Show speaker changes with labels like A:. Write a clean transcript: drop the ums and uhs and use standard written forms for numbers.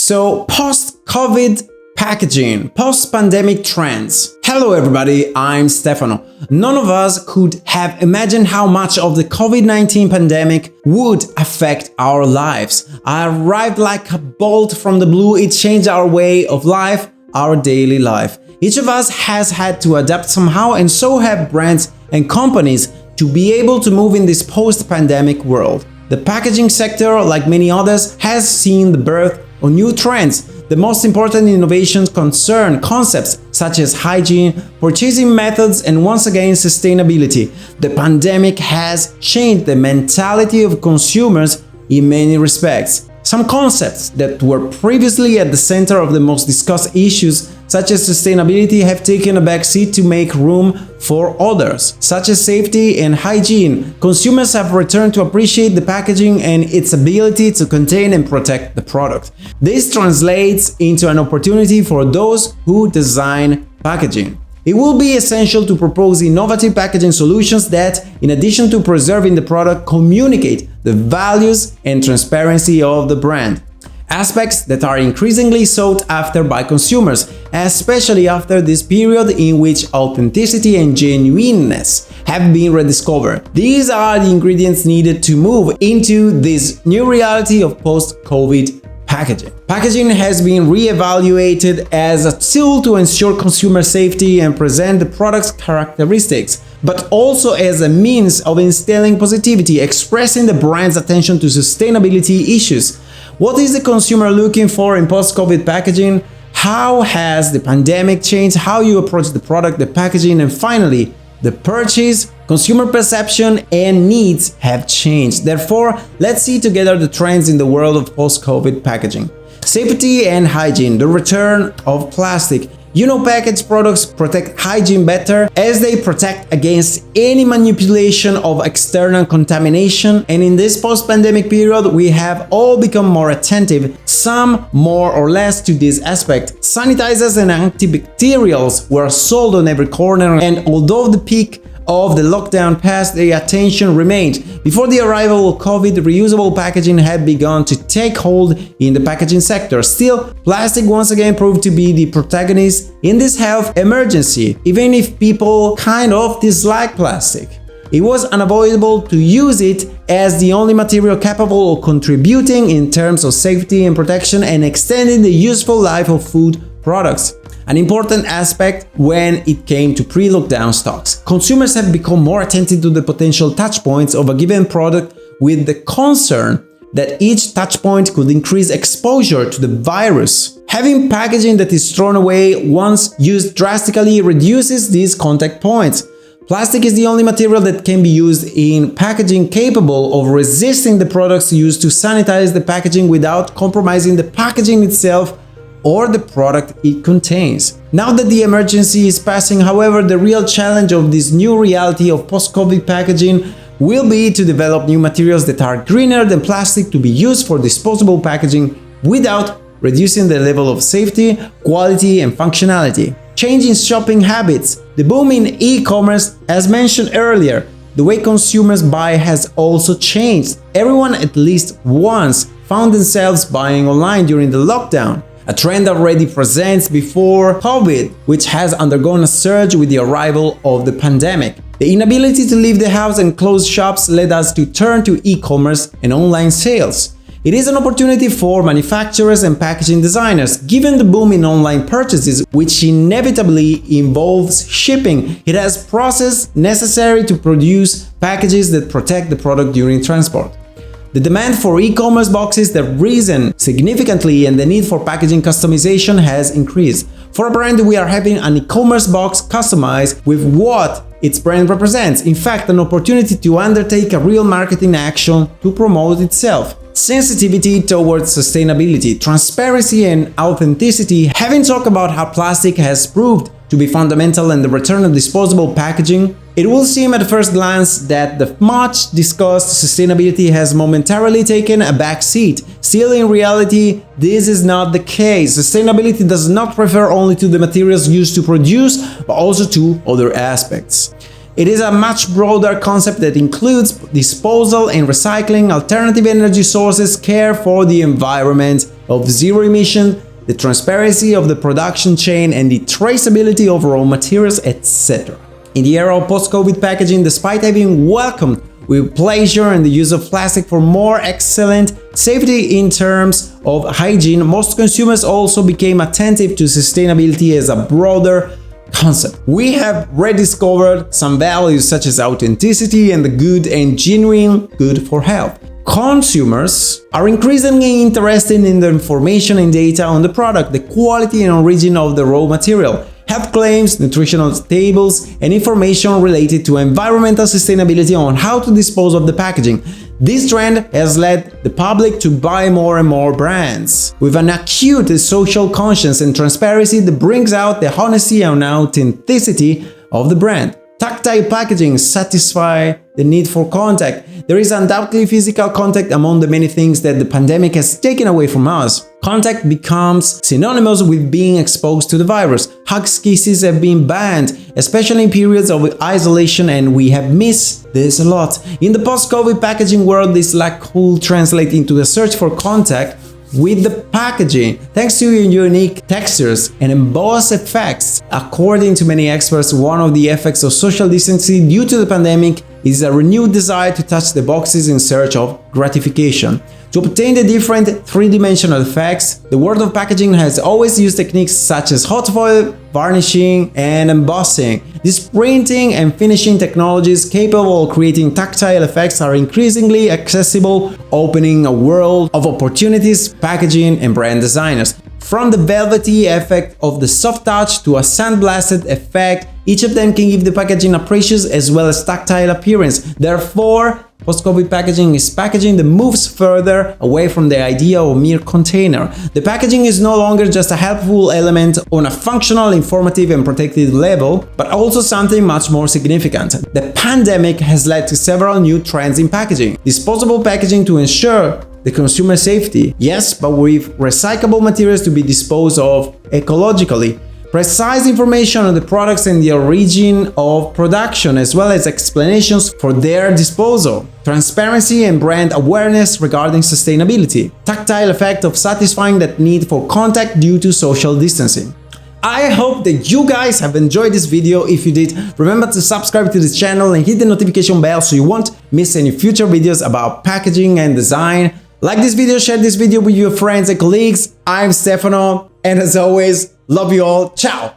A: So, post-COVID packaging, post-pandemic trends. Hello everybody, I'm Stefano. None of us could have imagined how much of the COVID-19 pandemic would affect our lives. It arrived like a bolt from the blue. It changed our way of life, our daily life. Each of us has had to adapt somehow, and so have brands and companies to be able to move in this post-pandemic world. The packaging sector, like many others, has seen the birth of new trends. The most important innovations concern concepts such as hygiene, purchasing methods, and once again sustainability. The pandemic has changed the mentality of consumers in many respects. Some concepts that were previously at the center of the most discussed issues, such as sustainability, have taken a backseat to make room for others, such as safety and hygiene. Consumers have returned to appreciate the packaging and its ability to contain and protect the product. This translates into an opportunity for those who design packaging. It will be essential to propose innovative packaging solutions that, in addition to preserving the product, communicate the values and transparency of the brand. Aspects that are increasingly sought after by consumers, especially after this period in which authenticity and genuineness have been rediscovered. These are the ingredients needed to move into this new reality of post-COVID packaging. Packaging has been re-evaluated as a tool to ensure consumer safety and present the product's characteristics, but also as a means of instilling positivity, expressing the brand's attention to sustainability issues. What is the consumer looking for in post-COVID packaging? How has the pandemic changed how you approach the product, the packaging, and finally, the purchase? Consumer perception and needs have changed. Therefore, let's see together the trends in the world of post-COVID packaging. Safety and hygiene, the return of plastic. Packaged products protect hygiene better as they protect against any manipulation of external contamination, and in this post-pandemic period we have all become more attentive, some more or less, to this aspect. Sanitizers and antibacterials were sold on every corner, and although the peak of the lockdown passed, the attention remained. Before the arrival of COVID, reusable packaging had begun to take hold in the packaging sector. Still, plastic once again proved to be the protagonist in this health emergency. Even if people kind of dislike plastic, it was unavoidable to use it as the only material capable of contributing in terms of safety and protection and extending the useful life of food products. An important aspect when it came to pre-lockdown stocks. Consumers have become more attentive to the potential touchpoints of a given product, with the concern that each touchpoint could increase exposure to the virus. Having packaging that is thrown away once used drastically reduces these contact points. Plastic is the only material that can be used in packaging capable of resisting the products used to sanitize the packaging without compromising the packaging itself or the product it contains. Now that the emergency is passing, however, the real challenge of this new reality of post-COVID packaging will be to develop new materials that are greener than plastic to be used for disposable packaging without reducing the level of safety, quality, and functionality. Changing shopping habits. The boom in e-commerce, as mentioned earlier, the way consumers buy has also changed. Everyone at least once found themselves buying online during the lockdown, a trend already present before COVID, which has undergone a surge with the arrival of the pandemic. The inability to leave the house and close shops led us to turn to e-commerce and online sales. It is an opportunity for manufacturers and packaging designers. Given the boom in online purchases, which inevitably involves shipping, it has process necessary to produce packages that protect the product during transport. The demand for e-commerce boxes that risen significantly, and the need for packaging customization has increased. For a brand, we are having an e-commerce box customized with what its brand represents. In fact, an opportunity to undertake a real marketing action to promote itself. Sensitivity towards sustainability, transparency, and authenticity. Having talked about how plastic has proved to be fundamental in the return of disposable packaging, it will seem at first glance that the much discussed sustainability has momentarily taken a back seat. Still, in reality, this is not the case. Sustainability does not refer only to the materials used to produce, but also to other aspects. It is a much broader concept that includes disposal and recycling, alternative energy sources, care for the environment, of zero emission, the transparency of the production chain, and the traceability of raw materials, etc. In the era of post-COVID packaging, despite having welcomed with pleasure and the use of plastic for more excellent safety in terms of hygiene, most consumers also became attentive to sustainability as a broader concept. We have rediscovered some values such as authenticity and the good and genuine good for health. Consumers are increasingly interested in the information and data on the product, the quality and origin of the raw material, health claims, nutritional tables, and information related to environmental sustainability on how to dispose of the packaging. This trend has led the public to buy more and more brands with an acute social conscience and transparency that brings out the honesty and authenticity of the brand. Tactile packaging satisfies the need for contact. There is undoubtedly physical contact among the many things that the pandemic has taken away from us. Contact becomes synonymous with being exposed to the virus. Hugs, kisses have been banned, especially in periods of isolation, and we have missed this a lot. In the post-COVID packaging world, this lack could translate into the search for contact with the packaging, thanks to unique textures and embossed effects. According to many experts, one of the effects of social distancing due to the pandemic is a renewed desire to touch the boxes in search of gratification. To obtain the different three-dimensional effects, the world of packaging has always used techniques such as hot foil, varnishing, and embossing. These printing and finishing technologies capable of creating tactile effects are increasingly accessible, opening a world of opportunities for packaging and brand designers. From the velvety effect of the soft touch to a sandblasted effect, each of them can give the packaging a precious as well as tactile appearance. Therefore, post-COVID packaging is packaging that moves further away from the idea of a mere container. The packaging is no longer just a helpful element on a functional, informative, and protective level, but also something much more significant. The pandemic has led to several new trends in packaging. Disposable packaging to ensure the consumer safety, yes, but with recyclable materials to be disposed of ecologically. Precise information on the products and the origin of production, as well as explanations for their disposal. Transparency and brand awareness regarding sustainability. Tactile effect of satisfying that need for contact due to social distancing. I hope that you guys have enjoyed this video. If you did, remember to subscribe to this channel and hit the notification bell so you won't miss any future videos about packaging and design. Like this video, share this video with your friends and colleagues. I'm Stefano, and as always, love you all. Ciao!